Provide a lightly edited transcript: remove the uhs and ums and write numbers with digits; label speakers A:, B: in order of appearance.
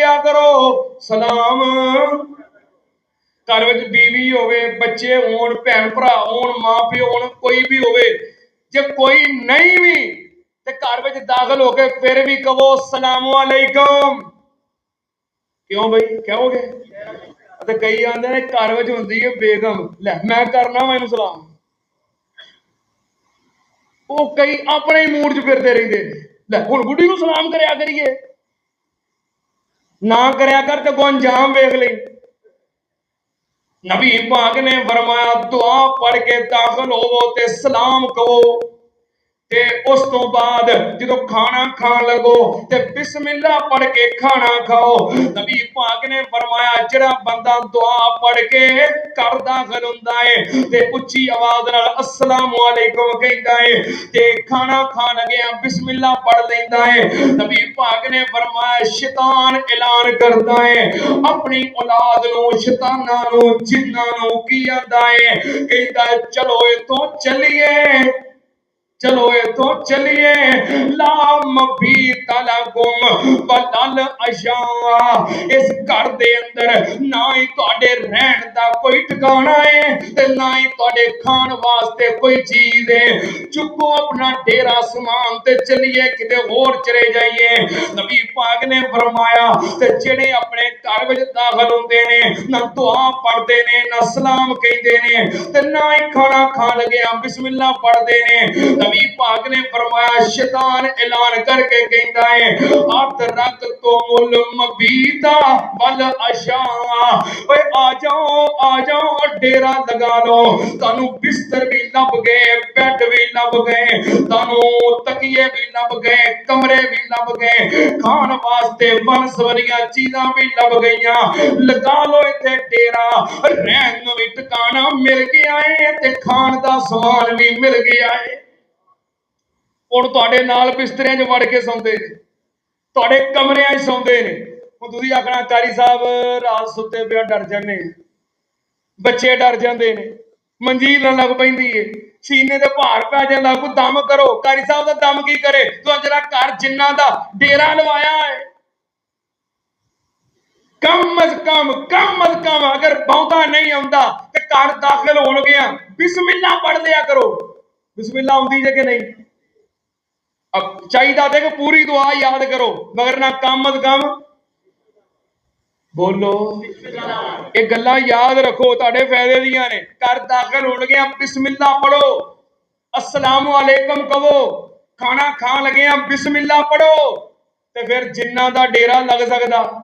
A: किया करो सलाम। घर विच बीवी होवे, बच्चे होण, भैन भरा होण, मां प्यो होण, कोई भी होवे, जे कोई नहीं भी ते घर विच दाखिल होके फिर भी कहो सलाम अलैकुम। क्यों भाई कहोगे? ते कई आंदे ने घर विच हुंदी है बेगम, लै मैं करना मैनू सलाम। वो कई अपने ही मूड च फिरते रहंदे ने, लै हुण बुढ़ी नूं सलाम करया करिए, ना करया कर ते अंजाम वेख लई। नबी पाक ने फरमाया दुआ पढ़ के दाखिल होवो ते सलाम कहो, ते उस तो बाद जो खाना खान लगो ते बिस्मिल्लाह पढ़ के खाना खाओ। नबी पाक ने फरमाया जिहड़ा बंदा दुआ पढ़ के घर दाखिल हुंदा है ते उच्ची आवाज नाल अस्सलाम वालेकुम कहंदा है ते खाना खान लगे बिस्मिल्लाह पढ़ लेंदा है, नबी पाक ने फरमाया शैतान ऐलान करदा है अपनी औलाद नूं, शैतानां नूं, जिन्नां नूं की आंदा है, कहंदा चलो इथों चलिए, चलो तो चलिए ला मबी तला गुम बदल अशा। इस घर दे अंदर ना ही तुहाडे रहन दा कोई ठिकाना है ते ना ही तुहाडे खान वास्ते कोई चीज है। चुको अपना डेरा समान ते चलिए किते होर चले जाइए। नबी पाक ने फरमाया ते जेड़े अपने घर विच दाखिल हुंदे ने ना दुआ पढ़दे ने, ना सलाम कहंदे ने ते ना ही खाना खान लगे बिस्मिल्लाह पढ़दे ने, नबी पाक ने फरमाया शैतान ऐलान करके कहता है अत रख तो मुल मबीता बल अशा, आ जाओ डेरा लगा लो, तानू बिस्तर भी लभ गए, बेड भी लभ गए, तानू तकिए भी लभ गए, कमरे भी लभ गए, खान वास्ते बनसवरियां चीजां भी लभ गईयां, लगा लो इत्थे डेरा, रहन नूं भी ठिकाना मिल गया है ते खान दा समान भी मिल गया है। ਹੁਣ ਤੁਹਾਡੇ ਨਾਲ ਬਿਸਤਰਿਆਂ 'ਚ ਵੜ ਕੇ ਸੌਂਦੇ ਨੇ, ਤੁਹਾਡੇ ਕਮਰਿਆਂ 'ਚ ਸੌਂਦੇ ਨੇ। ਹੁਣ ਤੁਸੀਂ ਆਖਣਾ ਕਾਰੀ ਸਾਹਿਬ ਰਾਤ ਸੁੱਤੇ ਪਿਆ ਡਰ ਜਾਂਦੇ, ਬੱਚੇ ਡਰ ਜਾਂਦੇ ਨੇ, ਮੰਜੀਲ ਲੱਗ ਪੈਂਦੀ ਏ, ਸੀਨੇ ਤੇ ਭਾਰ ਪੈ ਜਾਂਦਾ, ਕੋਈ ਦਮ ਕਰੋ। ਕਾਰੀ ਸਾਹਿਬ ਦਾ ਦਮ ਕੀ ਕਰੇ? ਤੂੰ ਜਿਹੜਾ ਘਰ ਜਿੰਨਾਂ ਦਾ ਡੇਰਾ ਲਵਾਇਆ ਹੈ, कम अज कम अगर बहुता नहीं आउंदा ते घर दाखिल हो गया बिस्मिल्लाह पढ़ लिया करो। बिस्मिल्लाह आउंदी जे कि नहीं? अब चाहिए थे कि पूरी दुआ याद करो, मगर ना कम अज कम बोलो ये गल्लां याद रखो, तुहाडे फायदे दियां ने। घर दाखिल हो गया बिस्मिल्लाह पढ़ो, अस्सलाम वालेकुम कहो, खाना खान लगे बिस्मिल्लाह पढ़ो, ते फिर जिन्ना दा डेरा लग सकदा